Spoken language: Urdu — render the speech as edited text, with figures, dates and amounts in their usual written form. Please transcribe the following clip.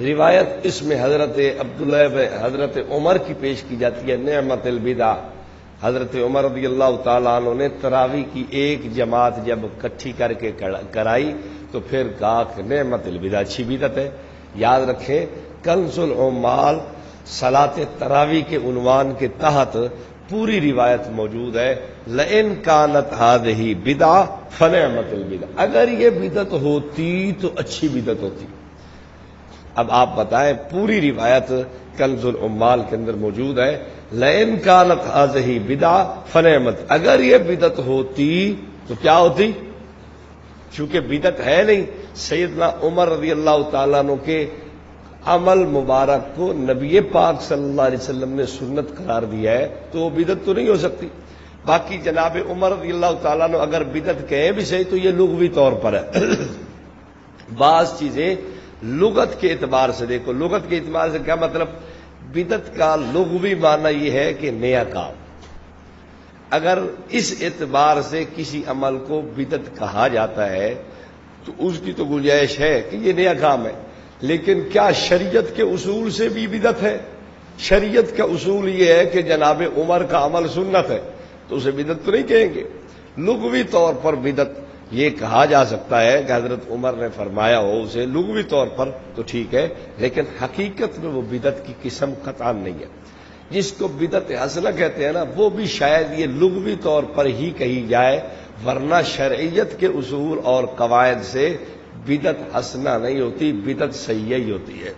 روایت اس میں حضرت عبداللہ حضرت عمر کی پیش کی جاتی ہے، نعمت البدع۔ حضرت عمر رضی اللہ تعالیٰ عنہ نے تراویح کی ایک جماعت جب اکٹھی کر کے کرائی تو پھر کہا کہ نعمت البدع، اچھی بدعت ہے۔ یاد رکھیں کنز العمال صلاۃ تراویح کے عنوان کے تحت پوری روایت موجود ہے، لئن کانت ہذہ بدعہ فنعمت البدع، اگر یہ بدعت ہوتی تو اچھی بدعت ہوتی۔ اب آپ بتائیں، پوری روایت کنز العمال کے اندر موجود ہے، لئن کانت ہذہ بدعہ فنعمت، اگر یہ بدعت ہوتی تو کیا ہوتی؟ چونکہ بدعت ہے نہیں، سیدنا عمر رضی اللہ تعالیٰ عنہ کے عمل مبارک کو نبی پاک صلی اللہ علیہ وسلم نے سنت قرار دیا ہے تو وہ بدعت تو نہیں ہو سکتی۔ باقی جناب عمر رضی اللہ تعالیٰ عنہ اگر بدعت کہیں بھی صحیح تو یہ لغوی طور پر ہے۔ بعض چیزیں لغت کے اعتبار سے دیکھو، لغت کے اعتبار سے کیا مطلب؟ بدعت کا لغوی معنی یہ ہے کہ نیا کام۔ اگر اس اعتبار سے کسی عمل کو بدعت کہا جاتا ہے تو اس کی تو گنجائش ہے کہ یہ نیا کام ہے، لیکن کیا شریعت کے اصول سے بھی بدعت ہے؟ شریعت کا اصول یہ ہے کہ جناب عمر کا عمل سنت ہے تو اسے بدعت تو نہیں کہیں گے۔ لغوی طور پر بدعت یہ کہا جا سکتا ہے کہ حضرت عمر نے فرمایا ہو اسے لغوی طور پر تو ٹھیک ہے، لیکن حقیقت میں وہ بدعت کی قسم قطعاً نہیں ہے۔ جس کو بدعت حسنہ کہتے ہیں نا، وہ بھی شاید یہ لغوی طور پر ہی کہی جائے، ورنہ شرعیت کے اصول اور قواعد سے بدعت حسنہ نہیں ہوتی، بدعت سیئہ ہی ہوتی ہے۔